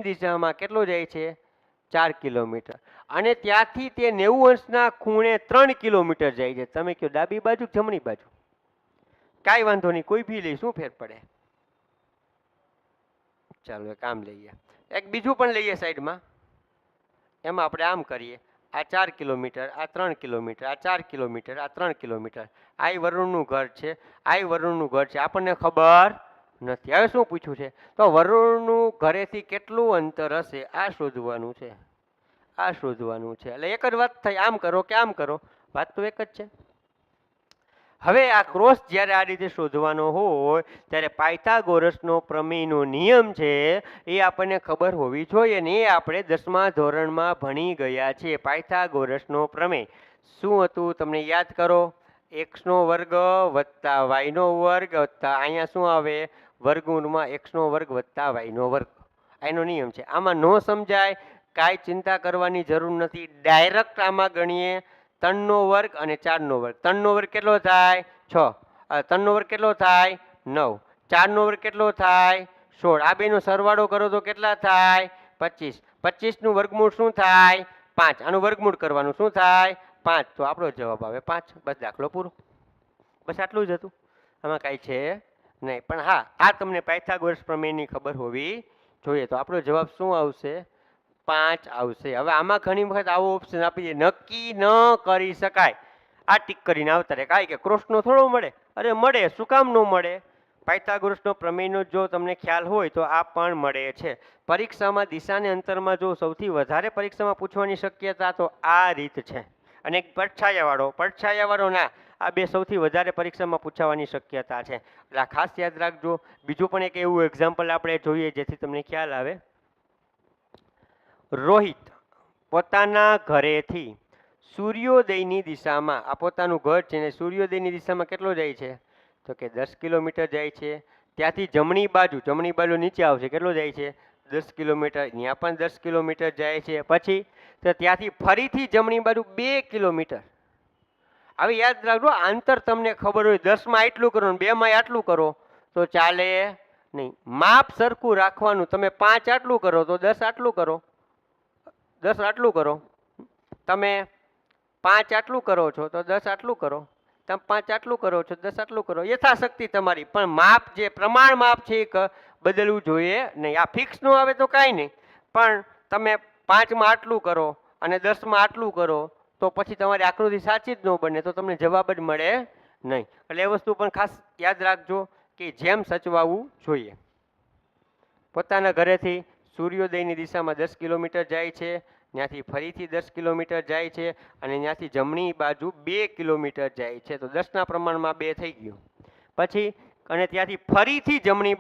દિશામાં કેટલો જાય છે? 4 કિલોમીટર. અને ત્યાંથી તે 90 અંશના ખૂણે 3 કિલોમીટર જાય છે. તમે કહો ડાબી બાજુ જમણી બાજુ? કાંઈ વાંધો નહીં, કોઈ બી લઈ, શું ફેર પડે? ચાલો એક આમ લઈએ. એક બીજું પણ લઈએ સાઈડમાં. એમાં આપણે આમ કરીએ, આ 4 કિલોમીટર, આ 3 કિલોમીટર, આ 4 કિલોમીટર, આ 3 કિલોમીટર. આ વરુણનું ઘર છે, આ વરુણનું ઘર છે, આપણને ખબર નથી. હવે શું પૂછ્યું છે? તો વરુણનું ઘરેથી કેટલું અંતર હશે આ શોધવાનું છે. આ શોધવાનું છે. એટલે એક જ વાત થઈ, આમ કરો કે આમ કરો, વાત તો એક જ છે. હવે આ ક્રોસ જ્યારે આ રીતે શોધવાનો હોય ત્યારે પાયથાગોરસનો પ્રમેયનો નિયમ છે એ આપણને ખબર હોવી જોઈએ ને. એ આપણે 10મા ધોરણમાં ભણી ગયા છીએ. પાયથાગોરસનો પ્રમેય શું હતું તમને યાદ કરો? એક્સનો વર્ગ વત્તા વાયનો વર્ગ વત્તા અહીંયા શું આવે વર્ગમૂળમાં એક્સનો વર્ગ વત્તા વાયનો વર્ગ. એનો નિયમ છે. આમાં ન સમજાય કાંઈ ચિંતા કરવાની જરૂર નથી. ડાયરેક્ટ આમાં ગણીએ 3નો વર્ગ અને 4નો વર્ગ. 3નો વર્ગ કેટલો થાય? 6. 3નો વર્ગ કેટલો થાય? 9. 4નો વર્ગ કેટલો થાય? 16. આ બેનો સરવાળો કરો તો કેટલા થાય? 25. 25નું વર્ગમૂળ શું થાય? 5. આનું વર્ગમૂળ કરવાનું શું થાય? 5. તો આપણો જવાબ આવે 5. બસ દાખલો પૂરો. બસ આટલું જ હતું, આમાં કાંઈ છે નહીં. પણ હા, આ તમને પાયથાગોરસ પ્રમેયની ખબર હોવી જોઈએ. તો આપણો જવાબ શું આવશે? 5 આવશે. હવે આમાં ઘણી વખત આવો ઓપ્શન આપી દે, નક્કી ન કરી શકાય. આ ટીક કરીને આવતા રહે. કાંઈ કે ક્રોસનો થોડો મળે? અરે મળે, શું કામ ન મળે? પાયથાગોરસનો પ્રમેયનો જો તમને ખ્યાલ હોય તો આ પણ મળે છે. પરીક્ષામાં દિશા અને અંતરમાં જો સૌથી વધારે પરીક્ષામાં પૂછવાની શક્યતા તો આ રીત છે. અને એક પડછાયાવાળો ના, આ બે સૌથી વધારે પરીક્ષામાં પૂછાવાની શક્યતા છે. એટલે આ ખાસ યાદ રાખજો. બીજું પણ એક એવું એક્ઝામ્પલ આપણે જોઈએ જેથી તમને ખ્યાલ આવે. રોહિત પોતાના ઘરેથી સૂર્યોદયની દિશામાં, આ પોતાનું ઘર છે ને સૂર્યોદયની દિશામાં કેટલો જાય છે? તો કે 10 કિલોમીટર જાય છે. ત્યાંથી જમણી બાજુ નીચે આવશે, કેટલો જાય છે? 10 કિલોમીટર. ત્યાં પણ 10 કિલોમીટર જાય છે. પછી તો ત્યાંથી ફરીથી જમણી બાજુ 2 કિલોમીટર. હવે યાદ રાખજો, આંતર તમને ખબર હોય 10માં આટલું કરો ને 2માં આટલું કરો તો ચાલે નહીં. માપ સરખું રાખવાનું. તમે 5 આટલું કરો તો 10 આટલું કરો, 10 આટલું કરો. તમે 5 આટલું કરો છો તો 10 આટલું કરો. તમે 5 આટલું કરો છો 10 આટલું કરો. યથાશક્તિ તમારી, પણ માપ જે પ્રમાણ માપ છે એ બદલવું જોઈએ નહીં. આ ફિક્સ ન આવે તો કાંઈ નહીં, પણ તમે 5માં આટલું કરો અને 10માં આટલું કરો તો પછી તમારી આકૃતિ સાચી જ ન બને, તો તમને જવાબ જ મળે નહીં. એટલે એ વસ્તુ પણ ખાસ યાદ રાખજો કે જેમ સચવાવું જોઈએ. પોતાના ઘરેથી સૂર્યોદયની દિશામાં 10 કિલોમીટર જાય છે, ત્યાંથી ફરીથી 10 કિલોમીટર જાય છે અને ત્યાંથી જમણી બાજુ 2 કિલોમીટર જાય છે. તો 10ના પ્રમાણમાં 2 થઈ ગયું. પછી અને ત્યાંથી ફરીથી જમણી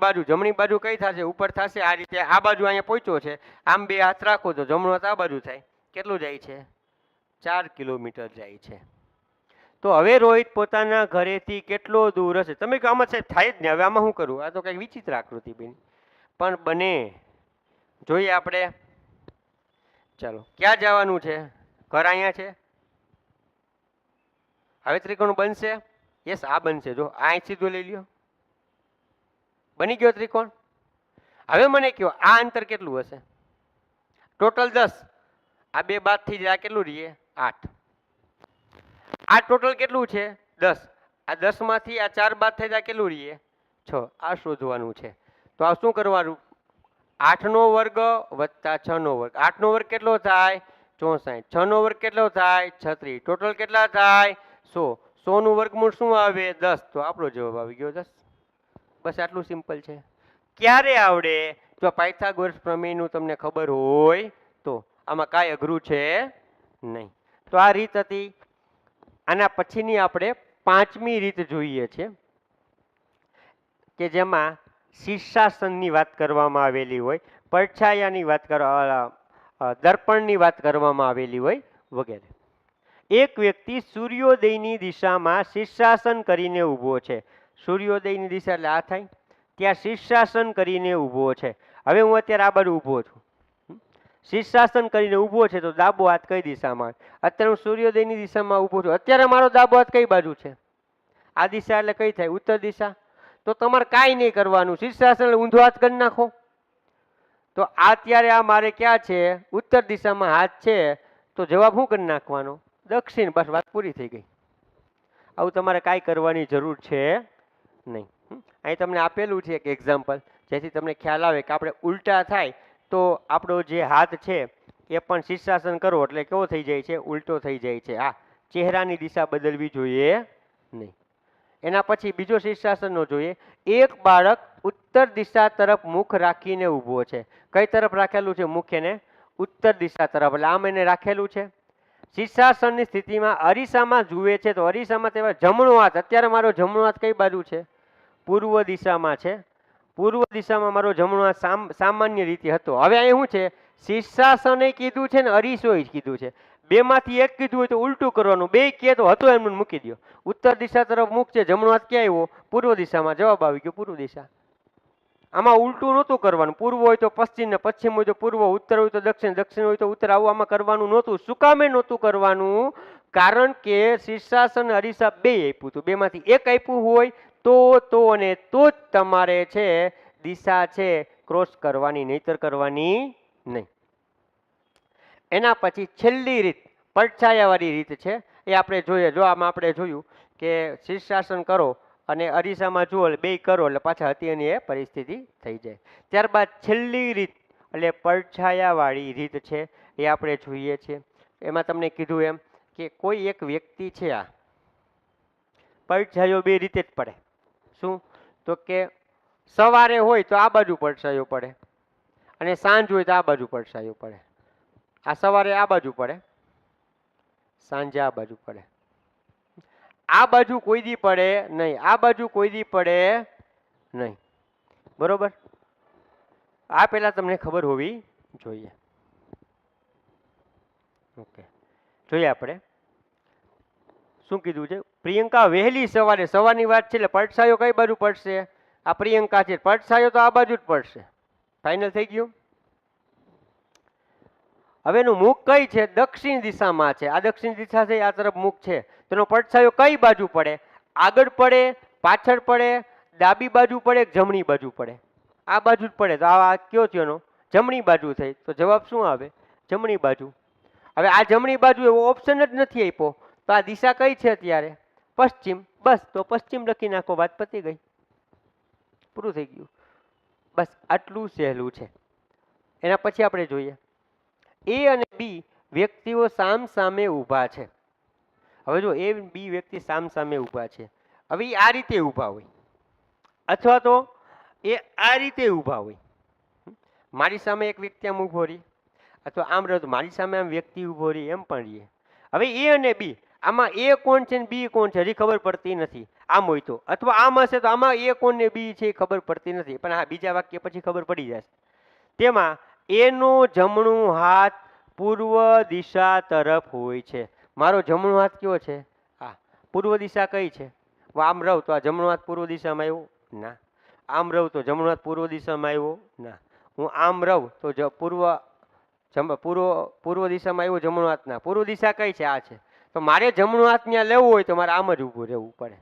બાજુ કઈ થશે? ઉપર થશે. આ રીતે આ બાજુ અહીંયા પહોંચ્યો છે, આમ 2 હાથ રાખો તો જમણો હાથ આ બાજુ થાય. કેટલું જાય છે? 4 કિલોમીટર જાય છે. તો હવે રોહિત પોતાના ઘરેથી કેટલો દૂર હશે? તમે કહો આમાં સાહેબ થાય જ નહીં, હવે આમાં શું કરવું? આ તો કંઈક વિચિત્ર આકૃતિ બની, પણ બને. જોઈએ આપણે. ચાલો, ક્યાં જવાનું છે? ઘર અહીંયા છે. હવે ત્રિકોણ બનશે? યસ, આ બનશે. જો આ સીધું લઈ લ્યો, બની ગયો ત્રિકોણ. હવે મને કહો આ અંતર કેટલું હશે? ટોટલ 10. આ 2 બાદ થઈ જાય, કેટલું રહીએ? 8. આ ટોટલ કેટલું છે? 10. આ 10માંથી આ 4 બાદ થઈ જાય, કેટલું રહીએ? 6. આ શોધવાનું છે. તો આ શું કરવાનું? 8નો વર્ગ વત્તા 6નો વર્ગ. 8નો વર્ગ કેટલો થાય? 64. 6નો વર્ગ કેટલો થાય? 36. ટોટલ કેટલા થાય? 100. 100નું વર્ગમૂળ શું આવે? 10. તો આપણો જવાબ આવી ગયો 10. બસ આટલું સિમ્પલ છે. ક્યારે આવડે? જો પાયથાગોરસ પ્રમેયનું તમને ખબર હોય તો. આમાં કાંઈ અઘરું છે નહીં. તો આ રીત હતી. આના પછીની આપણે 5મી રીત જોઈએ છે કે જેમાં શીર્ષાસનની વાત કરવામાં આવેલી હોય, પડછાયાની વાત દર્પણની વાત કરવામાં આવેલી હોય વગેરે. એક વ્યક્તિ સૂર્યોદયની દિશામાં શીર્ષાસન કરીને ઊભો છે. સૂર્યોદયની દિશા એટલે આ થાય, ત્યાં શીર્ષાસન કરીને ઊભો છે. હવે હું અત્યારે આ બાજુ ઊભો છું, શીર્ષાસન કરીને ઊભો છે, તો ડાબો હાથ કઈ દિશામાં? અત્યારે હું સૂર્યોદયની દિશામાં ઊભો છું. અત્યારે મારો ડાબો હાથ કઈ બાજુ છે? આ દિશા એટલે કઈ થાય? ઉત્તર દિશા. તો તમારે કાંઈ નહીં કરવાનું, શીર્ષાસન એટલે ઊંધો હાથ કરી નાખો. તો અત્યારે આ મારે ક્યાં છે? ઉત્તર દિશામાં હાથ છે, તો જવાબ શું કરી નાખવાનો? દક્ષિણ. બસ વાત પૂરી થઈ ગઈ. આવું તમારે કાંઈ કરવાની જરૂર છે નહીં. અહીં તમને આપેલું છે એક એક્ઝામ્પલ, જેથી તમને ખ્યાલ આવે કે આપણે ઉલટા થાય તો આપણો જે હાથ છે એ પણ શીર્ષાસન કરો એટલે કેવો થઈ જાય છે? ઉલટો થઈ જાય છે. આ ચહેરાની દિશા બદલવી જોઈએ નહીં. એના પછી બીજો શીર્ષાસનનો જોઈએ. એક બાળક ઉત્તર દિશા તરફ મુખ રાખીને ઊભો છે. કઈ તરફ રાખેલું છે મુખ? એને ઉત્તર દિશા તરફ, એટલે આમ એને રાખેલું છે. શીર્ષાસનની સ્થિતિમાં અરીસામાં જુએ છે તો અરીસામાં તેમાં જમણો હાથ, અત્યારે મારો જમણો હાથ કઈ બાજુ છે? પૂર્વ દિશામાં છે. પૂર્વ દિશામાં મારો જમણો હાથ સામાન્ય રીતે હતો. હવે અહીં શું છે? શીર્ષાસને કીધું છે ને અરીસોય કીધું છે. બેમાંથી એક કીધું હોય તો ઉલટું કરવાનું. બે કહે તો હતો એમને મૂકી દો. ઉત્તર દિશા તરફ મુખ છે, જમણો હાથ ક્યાં આવ્યો? પૂર્વ દિશામાં. જવાબ આવી ગયો પૂર્વ દિશા. આમાં ઉલટું નહોતું કરવાનું. પૂર્વ હોય તો પશ્ચિમ ને પશ્ચિમ હોય તો પૂર્વ, ઉત્તર હોય તો દક્ષિણ, દક્ષિણ હોય તો ઉત્તર. આવું આમાં કરવાનું નહોતું. શું કામે નહોતું કરવાનું? કારણ કે શીર્ષાસન અરીસા બે આપ્યું હતું. બેમાંથી એક આપ્યું હોય તો અને તો જ તમારે છે દિશા છે ક્રોસ કરવાની, નહીતર કરવાની નહીં. એના પછી છેલ્લી રીત પડછાયાવાળી રીત છે, એ આપણે જોઈએ. જો આમાં આપણે જોયું કે શીર્ષાસન કરો અને અરીસામાં જુઓ, બે કરો એટલે પાછા હતી એની એ પરિસ્થિતિ થઈ જાય. ત્યારબાદ છેલ્લી રીત એટલે પડછાયાવાળી રીત છે, એ આપણે જોઈએ છીએ. એમાં તમને કીધું એમ કે કોઈ એક વ્યક્તિ છે, આ પડછાયો બે રીતે જ પડે. શું? તો કે સવારે હોય તો આ બાજુ પડછાયો પડે અને સાંજ હોય તો આ બાજુ પડછાયો પડે. આ સવારે આ બાજુ પડે, સાંજે આ બાજુ પડે. આ બાજુ કોઈ દી પડે નહીં, આ બાજુ કોઈ દી પડે નહીં. બરોબર? આ પહેલા તમને ખબર હોવી જોઈએ. ઓકે, જોઈએ આપણે શું કીધું છે. પ્રિયંકા વહેલી સવારે, સવારની વાત છે એટલે પડછાયો કઈ બાજુ પડશે? આ પ્રિયંકા છે, પડછાયો તો આ બાજુ જ પડશે. ફાઇનલ થઈ ગયું. હવે એનું મુખ કઈ છે? દક્ષિણ દિશામાં છે. આ દક્ષિણ દિશા છે, આ તરફ મુખ છે. તેનો પડછાયો કઈ બાજુ પડે? આગળ પડે, પાછળ પડે, ડાબી બાજુ પડે, જમણી બાજુ પડે? આ બાજુ જ પડે. તો આ કયો થયો એનો? જમણી બાજુ થઈ. તો જવાબ શું આવે? જમણી બાજુ. હવે આ જમણી બાજુ એવો ઓપ્શન જ નથી આપ્યો, તો આ દિશા કઈ છે અત્યારે? પશ્ચિમ. બસ, તો પશ્ચિમ લખી નાખો, વાત પતી ગઈ, પૂરું થઈ ગયું. બસ આટલું સહેલું છે. એના પછી આપણે જોઈએ એ અને બી વ્યક્તિઓ સામ સામે ઊભા છે. હવે જો એ બી વ્યક્તિ સામ સામે ઊભા છે. હવે એ આ રીતે ઊભા હોય અથવા તો એ આ રીતે ઊભા હોય. મારી સામે એક વ્યક્તિ આમ ઊભો રહી અથવા આમ રહ્યો તો મારી સામે આમ વ્યક્તિ ઊભો રહી, એમ પણ રહીએ. હવે એ અને બી, આમાં એ કોણ છે ને બી કોણ છે હજી ખબર પડતી નથી. આમ હોય તો, અથવા આમ હશે તો આમાં એ કોણ ને બી છે ખબર પડતી નથી. પણ હા, બીજા વાક્ય પછી ખબર પડી જશે. તેમાં એનો જમણું હાથ પૂર્વ દિશા તરફ હોય છે. મારો જમણો હાથ કયો છે? આ પૂર્વ દિશા કઈ છે? આમ રહું તો આ જમણો હાથ પૂર્વ દિશામાં આવ્યો? ના. આમ રહું તો જમણો હાથ પૂર્વ દિશામાં આવ્યો? ના. હું આમ રહું તો પૂર્વ દિશામાં આવ્યો જમણો હાથ? ના. પૂર્વ દિશા કઈ છે? આ છે. તો મારે જમણો હાથ ત્યાં લેવો હોય તો મારે આમ જ ઊભું રહેવું પડે.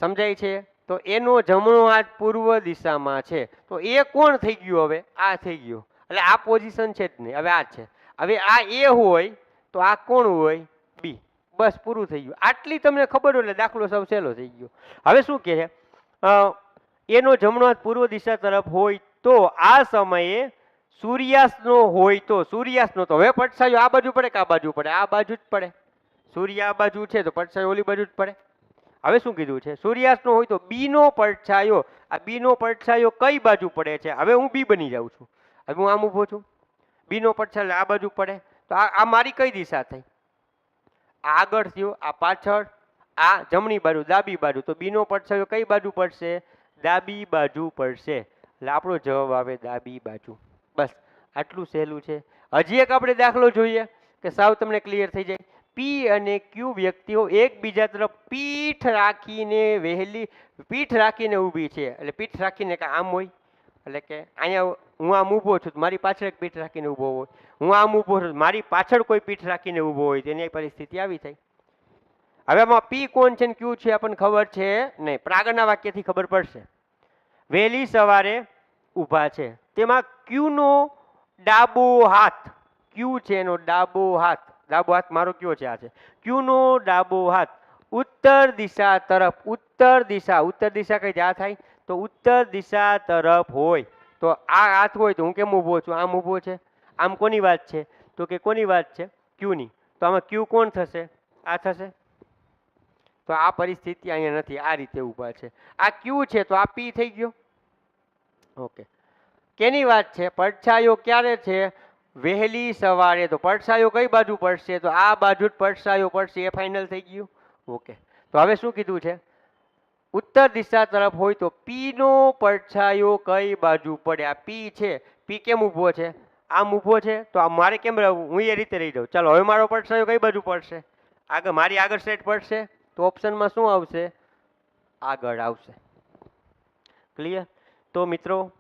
સમજાય છે? તો એનો જમણો હાથ પૂર્વ દિશામાં છે. તો એ કોણ થઈ ગયું? હવે આ થઈ ગયું. એટલે આ પોઝિશન છે જ નહીં. હવે આ છે. હવે આ એ હોય તો આ કોણ હોય? બી. બસ પૂરું થઈ ગયું. આટલી તમને ખબર હોય એટલે દાખલો સૌ સહેલો થઈ ગયો. હવે શું કહે છે? એનો જમણો હાથ પૂર્વ દિશા તરફ હોય તો આ સમયે સૂર્યાસ્તનો હોય તો, સૂર્યાસ્તનો તો હવે પડછાયો આ બાજુ પડે કે આ બાજુ પડે? આ બાજુ જ પડે. સૂર્ય આ બાજુ છે તો પડછાયો ઓલી બાજુ જ પડે. હવે શું કીધું છે? સૂર્યાસ્તનો હોય તો બીનો પડછાયો, આ બીનો પડછાયો કઈ બાજુ પડે છે? હવે હું બી બની જાઉં છું. હવે હું આમ ઊભો છું, બીનો પડછાયો આ બાજુ પડે, તો આ મારી કઈ દિશા થઈ? આ આગળ થયો, આ પાછળ, આ જમણી બાજુ, ડાબી બાજુ. તો બીનો પડછાયો કઈ બાજુ પડશે? ડાબી બાજુ પડશે. એટલે આપણો જવાબ આવે ડાબી બાજુ. બસ આટલું સહેલું છે. હજી એક આપણે દાખલો જોઈએ કે સાવ તમને ક્લિયર થઈ જાય. પી અને ક્યુ વ્યક્તિઓ એકબીજા તરફ પીઠ રાખીને ઊભી છે. એટલે પીઠ રાખીને કે આમ હોય, એટલે કે અહીંયા હું આમ ઊભો છું મારી પાછળ એક પીઠ રાખીને ઊભો હોય, હું આમ ઊભો છું મારી પાછળ કોઈ પીઠ રાખીને ઊભો હોય, તેની પરિસ્થિતિ આવી થઈ. હવે આમાં પી કોણ છે ને ક્યુ છે આપણને ખબર છે નહીં, પણ આગળના વાક્યથી ખબર પડશે. વહેલી સવારે ઊભા છે. તેમાં ક્યુનો ડાબો હાથ, ક્યુ છે એનો ડાબો હાથ, ડાબો હાથ મારો કયો છે? આ છે. ક્યુનો ડાબો હાથ ઉત્તર દિશા તરફ, ઉત્તર દિશા કઈ આ થાય તો ઉત્તર દિશા તરફ હોય તો આ હાથ હોય તો હું કેમ ઊભો છું? આમ ઊભો છે. આમ કોની વાત છે? તો કે કોની વાત છે? ક્યુની. તો આમાં ક્યુ કોણ થશે? આ થશે. તો આ પરિસ્થિતિ અહીંયા નથી, આ રીતે ઊભા છે. આ ક્યુ છે તો આ પી થઈ ગયો. ઓકે. કેની વાત છે? પડછાયો ક્યારે છે? વહેલી સવારે. તો પડછાયો કઈ બાજુ પડશે? તો આ બાજુ જ પડછાયો પડશે. એ ફાઇનલ થઈ ગયું. ઓકે. તો હવે શું કીધું છે? ઉત્તર દિશા તરફ હોય તો પી નો પડછાયો કઈ બાજુ પડે? આ પી છે, પી કેમ ઊભો છે? આમ ઊભો છે. તો આ મારે કેમ રહેવું? હું એ રીતે રહી જાઉં. ચાલો હવે મારો પડછાયો કઈ બાજુ પડશે? આગળ, મારી આગળ સાઈડ પડશે. તો ઓપ્શનમાં શું આવશે? આગળ આવશે. ક્લિયર? તો મિત્રો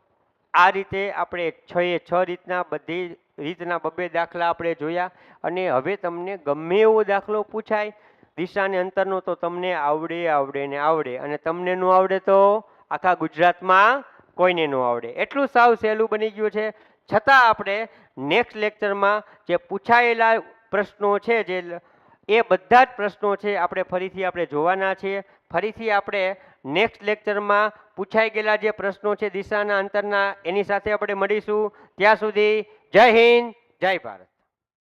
આ રીતે આપણે 6 રીતના બધી રીતના બબે દાખલા આપણે જોયા. અને હવે તમને ગમે એવો દાખલો પૂછાય દિશા અને અંતરનો તો તમને આવડે ને આવડે. અને તમને ન આવડે તો આખા ગુજરાતમાં કોઈને ન આવડે. એટલું સાવ સહેલું બની ગયું છે. છતાં આપણે નેક્સ્ટ લેક્ચરમાં જે પૂછાયેલા પ્રશ્નો છે, જે એ બધા જ પ્રશ્નો છે આપણે ફરીથી આપણે જોવાના છીએ. ફરીથી આપણે નેક્સ્ટ લેક્ચરમાં પૂછાઈ ગયેલા જે પ્રશ્નો છે દિશાના અંતરના, એની સાથે આપણે મળીશું. ત્યાં સુધી જય હિન્દ, જય ભારત.